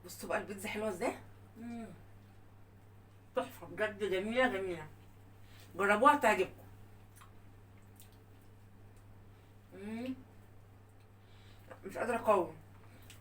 بصوا بقى البيتزا حلوه ازاي. مم. تحفه بجد، جميله جميله. جربوها هتعجبكم. مم. مش قادره اقاوم.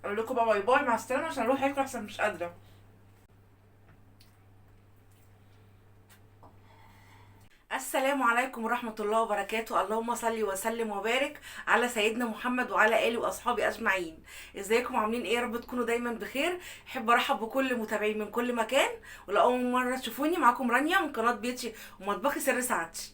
اقول لكم بقى باي باي مع السلامه عشان اروح اكل احسن، مش قادره. السلام عليكم ورحمة الله وبركاته. اللهم صل وسلم وبارك على سيدنا محمد وعلى آله وأصحابه أجمعين. ازيكم عاملين ايه؟ يا رب تكونوا دايما بخير. احب ارحب بكل متابعين من كل مكان. ولأول مرة تشوفوني معاكم رانيا من قناة بيتي ومطبخي سر سعادتي.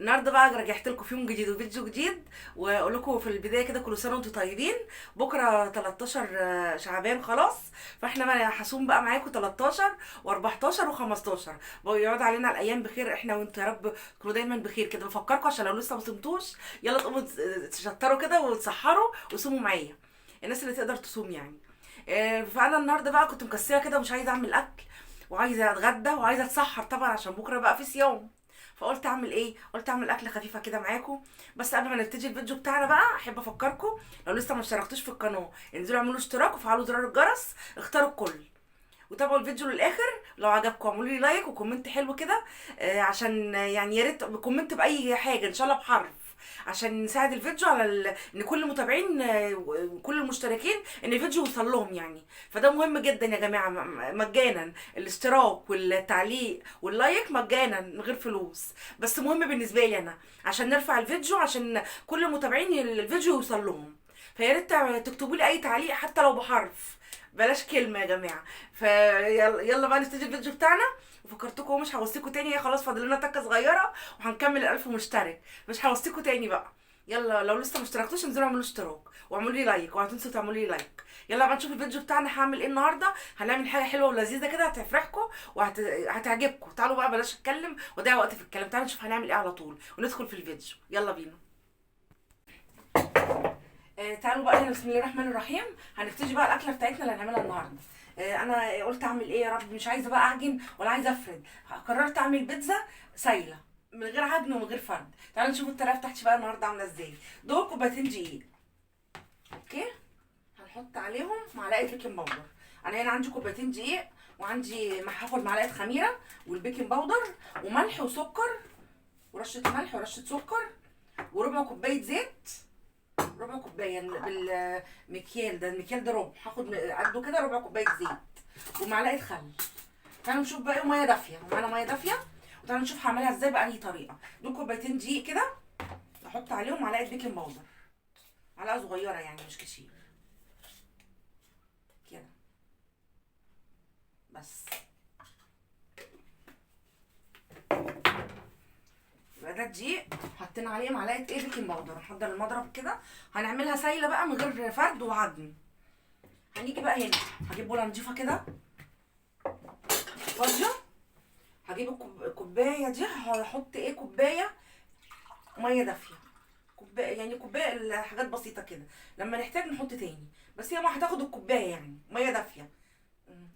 النهارده بقى رجعت لكم في يوم جديد وفيديو جديد، واقول لكم في البدايه كده كل سنه وانتم طيبين. بكره 13 شعبان خلاص. فاحنا بقى حاسوم بقى معاكم 13 و14 و15. بقى يقعد علينا الايام بخير احنا وانتوا، يا رب تكونوا دايما بخير كده. بفكركم عشان لو لسه ما صمتوش، يلا تقوموا تشطروا كده وتسحروا وصوموا معايا، الناس اللي تقدر تصوم يعني. فانا النهارده بقى كنت مكسله كده ومش عايزه اعمل اكل، وعايزه اتغدى وعايزه اتسحر طبعا عشان بكره بقى في صيام. فقلت اعمل ايه؟ قلت اعمل اكله خفيفه كده معاكم. بس قبل ما نبتدي الفيديو بتاعنا بقى احب افكركم، لو لسه ما اشتركتوش في القناه انزلوا اعملوا اشتراك وفعلوا زرار الجرس، اختاروا الكل، وتابعوا الفيديو للاخر. لو عجبكم اعملوا لي لايك وكومنت حلو كده. عشان يعني يا ريت كومنت باي حاجه ان شاء الله بحرف، عشان نساعد الفيديو على ان كل المتابعين وكل المشتركين ان الفيديو يوصل لهم يعني. فده مهم جدا يا جماعه، مجانا. الاشتراك والتعليق واللايك مجانا من غير فلوس، بس مهم بالنسبه لي انا عشان نرفع الفيديو، عشان كل المتابعين الفيديو يوصل لهم. فيا ريت تكتبوا لي اي تعليق حتى لو بحرف، بلاش كلمه يا جماعه. فيلا يلا بقى نبتدي الفيديو بتاعنا. وفكرتكم مش هوصيكوا تاني، هي خلاص فاضل لنا تكه صغيره وهنكمل ال1000 مشترك. مش هوصيكوا تاني بقى. يلا لو لسه ما اشتركتوش انزلوا اعملوا اشتراك واعملوا لي لايك، ولا تنسوا تعملوا لي لايك. يلا بقى نشوف الفيديو بتاعنا هعمل ايه النهارده. هنعمل حاجه حلوه ولذيذه كده هتفرحكم وهتعجبكم. تعالوا بقى بلاش اتكلم واضيع وقت في الكلام، تعالوا نشوف هنعمل ايه على طول وندخل في الفيديو. يلا بينا. تعالوا بقى هنا، بسم الله الرحمن الرحيم. هنبتدي بقى الاكله بتاعتنا اللي هنعملها النهارده. انا قلت اعمل ايه يا رب، مش عايزه بقى اعجن ولا عايزه افرد. قررت اعمل بيتزا سايله من غير عجن ومن غير فرد. تعالوا نشوف الطريقه بتاعتي بقى النهارده عامله ازاي. دول كوبايتين دقيق. اوكي. هنحط عليهم معلقه بيكنج باودر. انا هنا عندي كوبايتين دقيق، وعندي هاخد معلقه خميره والبيكنج باودر وملح وسكر ورشه ملح ورشه سكر وربع كوبايه زيت. ربع كوبايه بالمكيال ده، المكيال ده ربع، هاخد قده كده ربع كوبايه زيت ومعلقه خل. تعالوا نشوف بقى ايه، ميه دافيه، معانا ميه دافيه. وتعالوا نشوف هعملها ازاي بأنهي طريقه. دول كوبايتين دقيق كده، احط عليهم معلقه بيكنج باودر، معلقه صغيره يعني مش كتير كده بس. يبقى ده الدقيق، حطينا عليه معلقه ايه بيكنج باودر. نحضر المضرب كده، هنعملها سايله بقى من غير فرد وعجن. هنيجي بقى هنا، هجيب بوله نضيفه كده فاضيه. هجيب الكوبايه دي، هحط ايه كوبايه ميه دافيه. كوبايه يعني كوبايه حاجات بسيطه كده، لما نحتاج نحط تاني. بس هي ما هتاخد الكوبايه يعني ميه دافيه.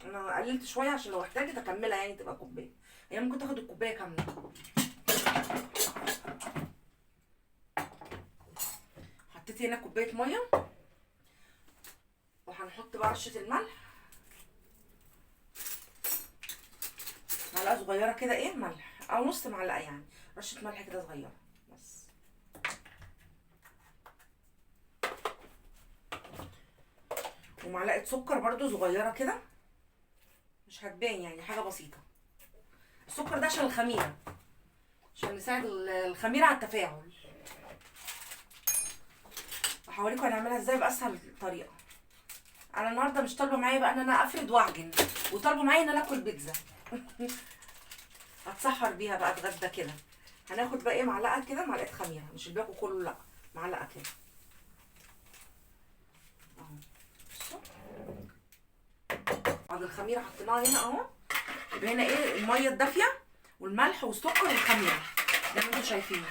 انا قللت شويه عشان لو احتاجت اكملها يعني تبقى كوبايه. هي ممكن تاخد الكوبايه كامله. حطيت هنا كوبايه ميه، وهنحط بقى رشه الملح، معلقه صغيره كده ايه ملح او نص معلقه يعني، رشه ملح كده صغيره بس. ومعلقه سكر برضو صغيره كده، مش هتبان يعني، حاجه بسيطه. السكر ده عشان الخميره، عشان نساعد الخميره على التفاعل. هوريكم هنعملها ازاي باسهل طريقه. انا النهارده مش طالبه معايا بقى ان انا افرد واعجن، وطالبه معايا ان انا اكل بيتزا. هتسحر بيها بقى اتغدى كده. هناخد بقى ايه معلقه كده، معلقه خميره، مش الباقي كله لا، معلقه كده اهو. بصوا، بعد الخميره حطيناها هنا اهو. يبقى هنا ايه الميه الدافيه والملح والسكر والخميره زي ما انتم شايفين.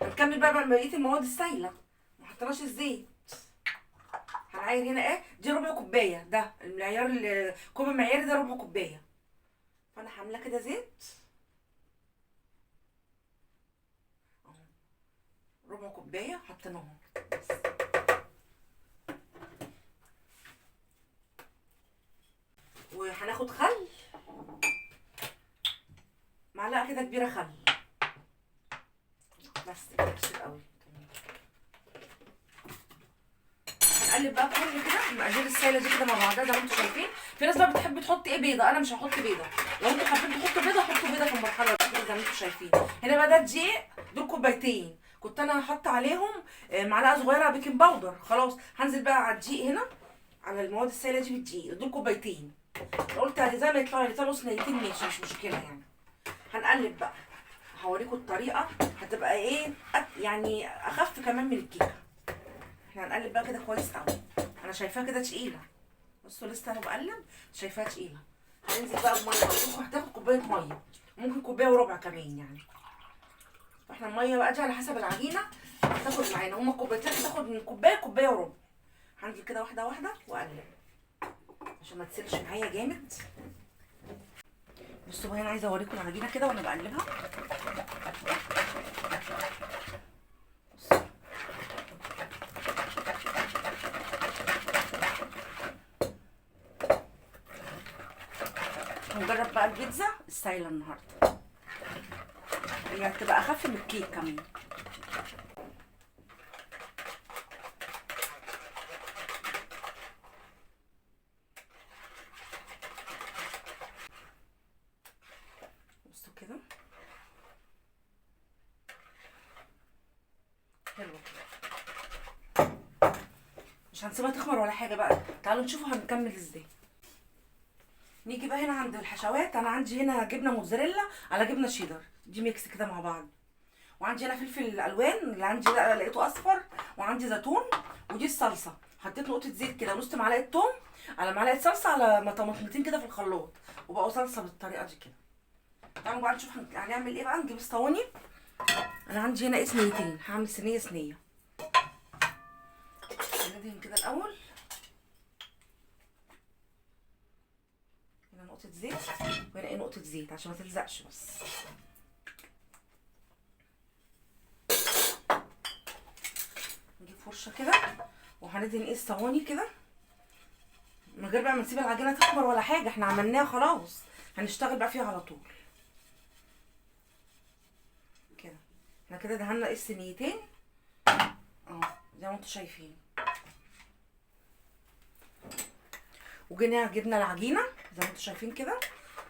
هنكمل بقى بقيه المواد السايله، ما حطيناش الزيت. هنعاير هنا ايه، دي ربع كوبايه، ده المعيار الكوب المعياري ده ربع كوبايه. فانا عامله كده زيت اهو، ربع كوبايه حطيناهم بس. وهناخد خل، معلقه كده كبيره خل بس كده كتير قوي. هنقلب بقى كل كده المقادير السايله دي كده مع بعضها زي ما انتم شايفين. في ناس بقى بتحب تحط ايه بيضه، انا مش هحط بيضه. لو انتوا حابين تحطوا بيضه حطوا بيضه في المرحله دي كده زي ما انتم شايفين. هنا بقى ده دقيق، دول كوبايتين كنت انا هحط عليهم معلقه صغيره بيكنج باودر. خلاص هنزل بقى على الدقيق هنا، على المواد السايله دي بالدقيق، دول كوبايتين. قلت زي ما يطلعوا صينيتين ماشي مش مشكله يعني. هنقلب بقى، هوريكم الطريقه هتبقى ايه يعني اخف كمان من الكيكه. احنا هنقلب بقى كده كويس قوي. انا شايفاها كده تقيله، بصوا لسه انا بقلب شايفاها تقيله. هننزل بقى بميه، ممكن هتاخد كوبايه ميه، ممكن كوبايه وربع كمان يعني. فاحنا الميه بقى دي على حسب العجينه هتاخد معانا، هما كوبايتين هتاخد من كوبايه كوبايه وربع. هنزل كده واحده واحده واقلب عشان ما تسيلش معايا جامد. بصوا بقى انا عايزه اوريكم العجينه كده وانا بقلبها. هنجرب بقى البيتزا السايله النهارده، هي هتبقى اخف من الكيك كمان. بصوا كده حلوه، مش هنسيبها تخمر ولا حاجه بقى. تعالوا نشوفوا هنكمل ازاي. نيجي بقى هنا عند الحشوات. انا عندي هنا جبنه موتزاريلا على جبنه شيدر، دي ميكس كده مع بعض. وعندي هنا فلفل الوان اللي عندي ده لقيته اصفر، وعندي زيتون. ودي الصلصه، حطيت نقطه زيت كده ونص معلقه توم على معلقه صلصه على طماطمتين كده في الخلاط، وبقوا صلصه بالطريقه دي كده. تعالوا بقى نشوف هنعمل ايه بقى. نجيب الصواني، انا عندي هنا صينيتين، هعمل صينيه. ندهن كده الاول، هنا نقطه زيت وهنا ايه نقطه زيت عشان ما تلزقش بس. نجيب فرشه كده وهندهن الصواني كده من غير بقى ما نسيب العجينه تخمر ولا حاجه، احنا عملناها خلاص، هنشتغل بقى فيها على طول كده. احنا كده دهنا الصينيتين اهو زي ما انتم شايفين. وجينا جبنا العجينه زي ما انتم شايفين كده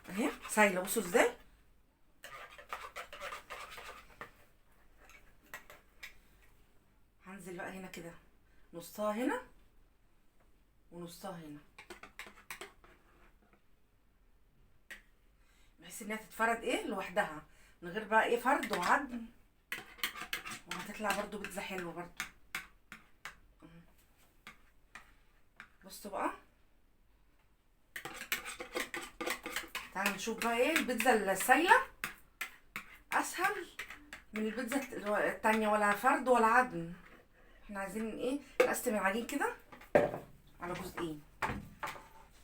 اهي سايله، بصوا ازاي. هنزل بقى هنا كده نصها هنا ونصها هنا، بحيث انها تتفرد ايه لوحدها من غير بقى ايه فرد وعجن، وهتطلع برضو بيتزا حلوه برضو. بصوا بقى، تعالوا نشوف بقى ايه البيتزا السايله اسهل من البيتزا التانية، ولا فرد ولا عجن. احنا عايزين ايه نقسم العجين كده على جزئين،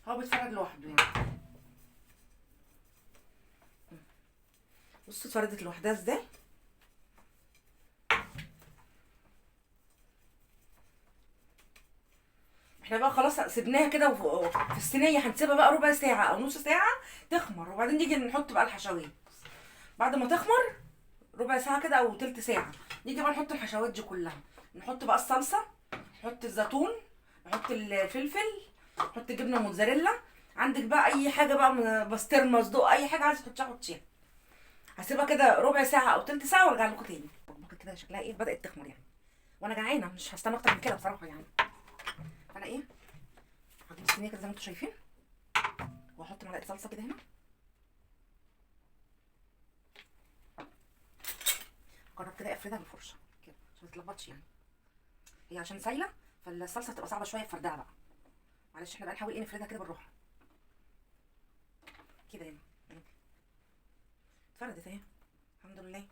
هو بيتفرد لوحده يعني. بصوا اتفردت لوحدها ازاي. احنا بقى خلاص سيبناها كده في الصينيه، هنسيبها بقى ربع ساعه او نص ساعه تخمر، وبعدين نيجي نحط بقى الحشوات. بعد ما تخمر ربع ساعه كده او تلت ساعه نيجي بقى نحط الحشوات دي كلها. نحط بقى الصلصه، نحط الزيتون، نحط الفلفل، نحط جبنه موتزاريلا. عندك بقى اي حاجه بقى بسطرمه صدق اي حاجه عايزه تحطيها حطيها. هسيبها كده ربع ساعه او تلت ساعه وارجع لكم تاني. كده شكلها ايه بدات تخمر يعني، وانا جعانه مش هستنى اكتر من كده بصراحه يعني. فانا ايه هجيب الصينيه كده زي ما انتم شايفين، واحط معلقه صلصه كده هنا. جرب كده افردها بالفرشه كده عشان ما تتلخبطش يعني، هي عشان سايله فالصلصه هتبقى صعبه شويه في فردها بقى. معلش احنا بقى نحاول ايه نفردها كده بالراحه كده هنا. اتفردت اهي الحمد لله.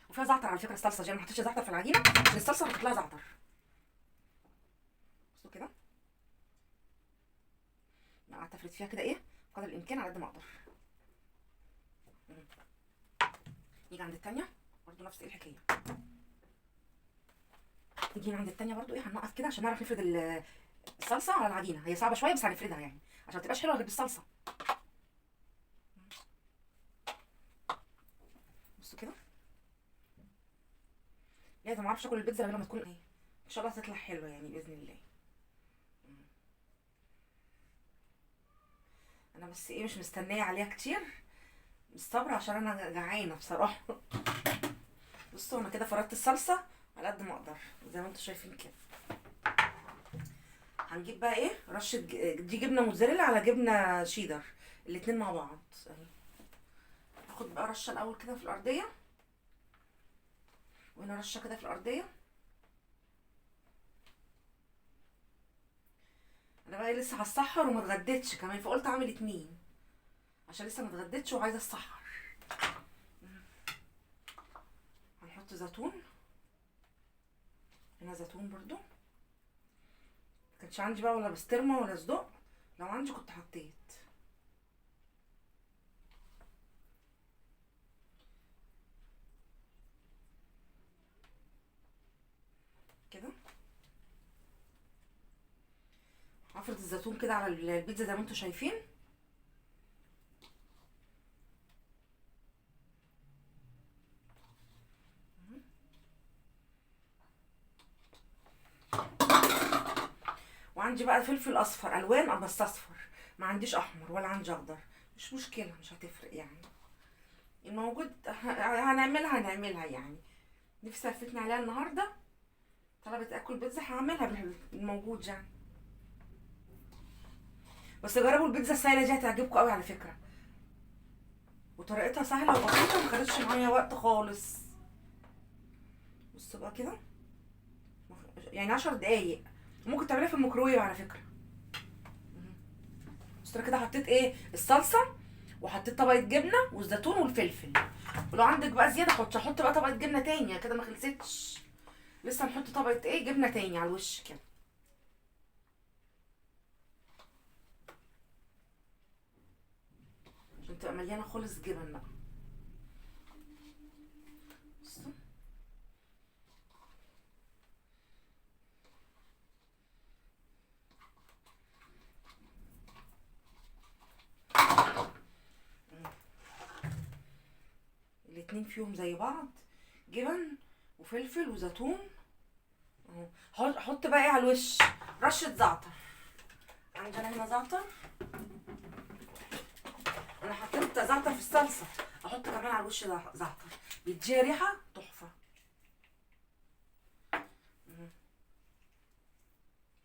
وفيها زعتر على فكره الصلصه دي، انا ما حطيتش زعتر في العجينه عشان الصلصه هتحط لها زعتر. بصوا كده انا قعدت افرد فيها كده ايه قدر الامكان على قد ما اقدر. نيجي عند التانيه برضو نفس الحكايه، نيجي عند التانية برضو ايه، هنوقف كده عشان نعرف نفرد الصلصه على العجينه. هي صعبه شويه بس هنفردها يعني عشان ما تبقاش حلوه غير بالصلصه. بصوا كده، لازم ما اعرفش اكل البيتزا غير لما تكون ايه ان شاء الله تطلع حلوه يعني باذن الله. انا بس ايه مش مستنيه عليها كتير، مستبرة عشان انا جعانه بصراحه. بصوا انا كده فردت الصلصه على قد ما اقدر زي ما انتم شايفين كده. هنجيب بقى ايه رشه دي جبنه موتزاريلا على جبنه شيدر، الاتنين مع بعض اهي. هاخد بقى رشه الاول كده في الارضيه، وهنا رشه كده في الارضيه. انا بقى لسه هتسحر وما اتغديتش كمان، فقلت اعمل اتنين عشان لسه ما اتغديتش وعايزه اتسحر. هنحط زيتون، هنا زيتون برضو. مكانش عندي بقى ولا بسطرمه ولا صدق، لو عندي كنت حطيت كده. هفرد الزيتون كده على البيتزا زي ما انتم شايفين. وعندي بقى فلفل اصفر الوان بس اصفر، ما عنديش احمر ولا عندي اخضر، مش مشكله مش هتفرق يعني، الموجود هنعملها يعني. نفسي هفتني عليها النهارده، طلبت اكل بيتزا هعملها بالموجود يعني. بس جربوا البيتزا السهله دي هتعجبكم قوي على فكره، وطريقتها سهله وبسيطه وما خدتش معايا وقت خالص. بصوا بقى كده يعني 10 دقايق، ممكن تعمليها في الميكرويف على فكره. بس انا كده حطيت ايه الصلصه، وحطيت طبقه جبنه والزيتون والفلفل، ولو عندك بقى زياده حط بقى طبقه جبنه تانية كده ما خلصتش، لسه هنحط طبقه ايه جبنه تاني على الوش كده. عشان تبقى مليانه خالص جبن بقى. بصوا الاتنين فيهم زي بعض، جبن وفلفل وزيتون اهو. حط بقى ايه على الوش رشه زعتر، عندنا هنا زعتر، انا حطيت زعتر في الصلصه، احط كمان على الوش ده زعتر بيديها ريحه تحفه.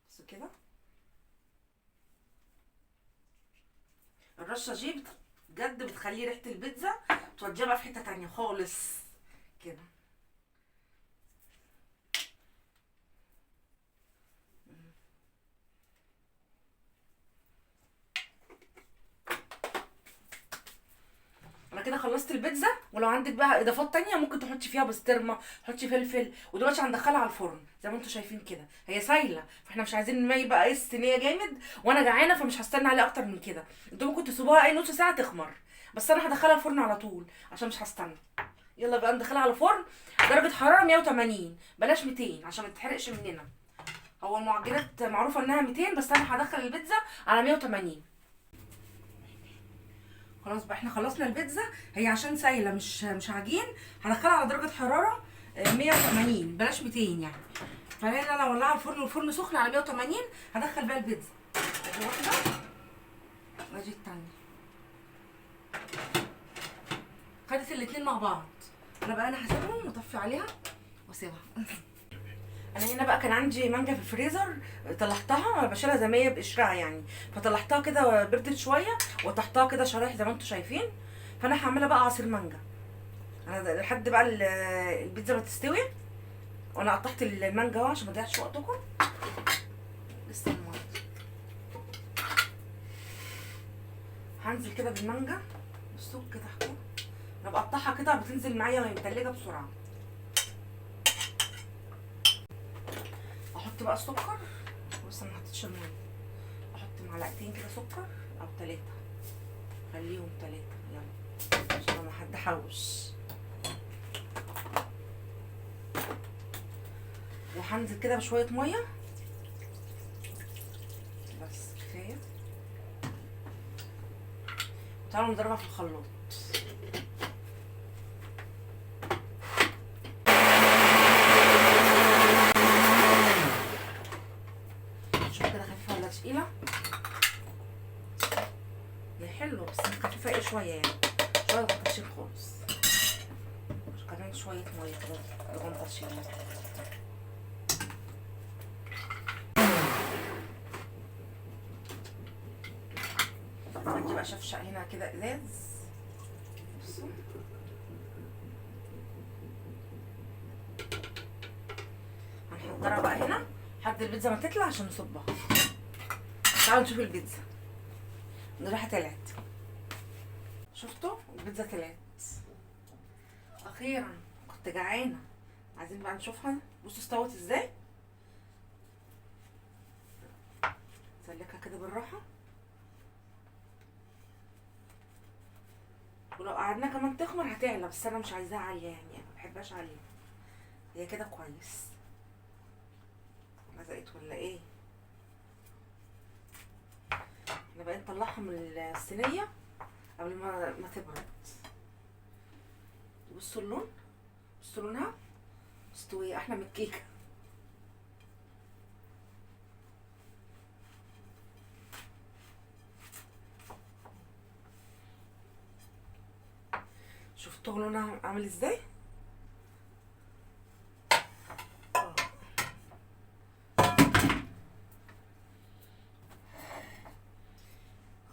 بس كده الرشه دي بجد بتخلي ريحه البيتزا توديها بقى في حته تانية خالص كده. انا كده خلصت البيتزا، ولو عندك بقى اضافات تانية ممكن تحطي فيها بسطرمه، تحطي فلفل. ودلوقتي هندخلها على الفرن زي ما انتم شايفين كده، هي سايله فاحنا مش عايزين نمي بقى ايه الصينيه جامد، وانا جعانه فمش هستنى عليها اكتر من كده. انتوا ممكن تسيبوها اي نص ساعه تخمر، بس انا هدخلها الفرن على طول عشان مش هستنى. يلا بقى ندخلها على الفرن درجه حراره 180 بلاش 200 عشان ما تتحرقش مننا. هو المعجنات معروفه انها 200 بس انا هدخل البيتزا على 180. خلاص بقى احنا خلصنا البيتزا، هي عشان سايله مش عجين، هدخلها على درجه حراره 180 بلاش 200 يعني. فلان انا اولعها الفرن والفرن سخن على 180، هدخل بقى البيتزا ادي واحده وادي التانيه، خدت الاتنين مع بعض. انا هسيبهم واطفي عليها واسيبها. انا هنا بقى كان عندي مانجا في الفريزر، طلعتها بشيلها زي ما هي بقشرها يعني، فطلعتها كده بردت شويه وطحتها كده شرايح زي ما انتم شايفين. فانا هعملها بقى عصير مانجا. انا لحد بقى البيتزا ما تستوي وانا قطعت المانجا اهو عشان ما اضيعش وقتكم. لسه المانجا هنزل كده بالمانجا، بصوا كده اهو، انا بقطعها كده بتنزل معايا وهي متلجه بسرعه. احط بقى السكر، لسه ما حطيتش الميه، احط معلقتين كده سكر او 3، خليهم 3 يلا عشان ما حد حوش. وهنزل كده بشويه ميه بس كفايه. تعالوا نضربها في الخلاط. شوف كده خفيفه ولا تقيله؟ هي حلوه بس خفيفه ايه شويه يعني، شويه غطاشين خالص. كمان شويه ميه كده غطاشين. عندي بقى شفشق هنا كده ازاز. بصوا هنحضرها بقى هنا لحد البيتزا ما تطلع عشان نصبها. تعالوا نشوف البيتزا. الريحه طلعت، شفتوا البيتزا طلعت اخيرا. كنت جعانه. عايزين بقى نشوفها. بصوا استوت ازاي. سلكها كده بالراحه، ولو قعدنا كمان تخمر هتعلى، بس انا مش عايزاها عاليه يعني، ما بحبهاش عاليه. هي كده كويس. لزقت ولا ايه؟ احنا بقى نطلعها من الصينيه قبل ما تبرد. بصوا اللون، بصوا لونها مستويه احلى من الكيكه. شفتوا لونها عامل ازاي؟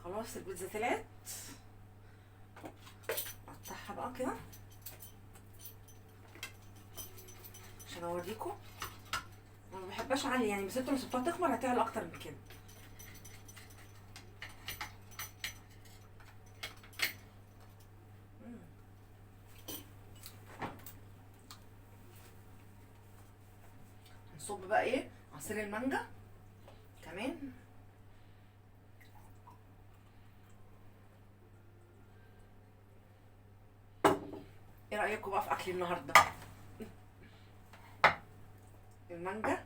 خلاص البيتزا طلعت. اقطعها بقى كده عشان اوريكم. انا ما بحبهاش عاليه يعني، بس انتوا لو سبتوها تخمر هتعلى اكتر من كده. هنصب بقى ايه عصير المانجا كمان. ايه رايكم بقى في اكلي النهارده؟ المانجا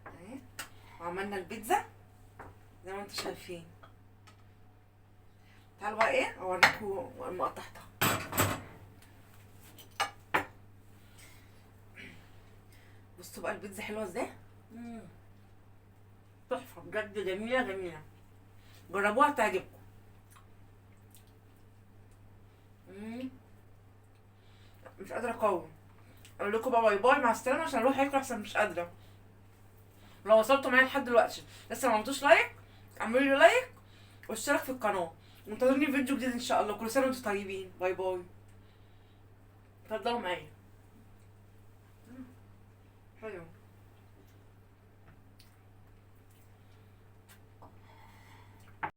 اهي، وعملنا البيتزا زي ما انتم شايفين. تعالوا بقى ايه اوريكم المقطعتها. بصوا بقى البيتزا حلوه ازاي. تحفه بجد، جميله جميله. جربوها تعجبكم. مش قادره اقاوم. اقول لكم بقى باي باي مع السلامه عشان اروح اكل احسن، مش قادره. لو وصلتوا معايا لحد دلوقتي لسه ما عملتوش لايك، اعملوا لي لايك واشترك في القناه، وانتظروني في فيديو جديد ان شاء الله. كل سنه وانتم طيبين. باي باي. اتفضلوا معايا.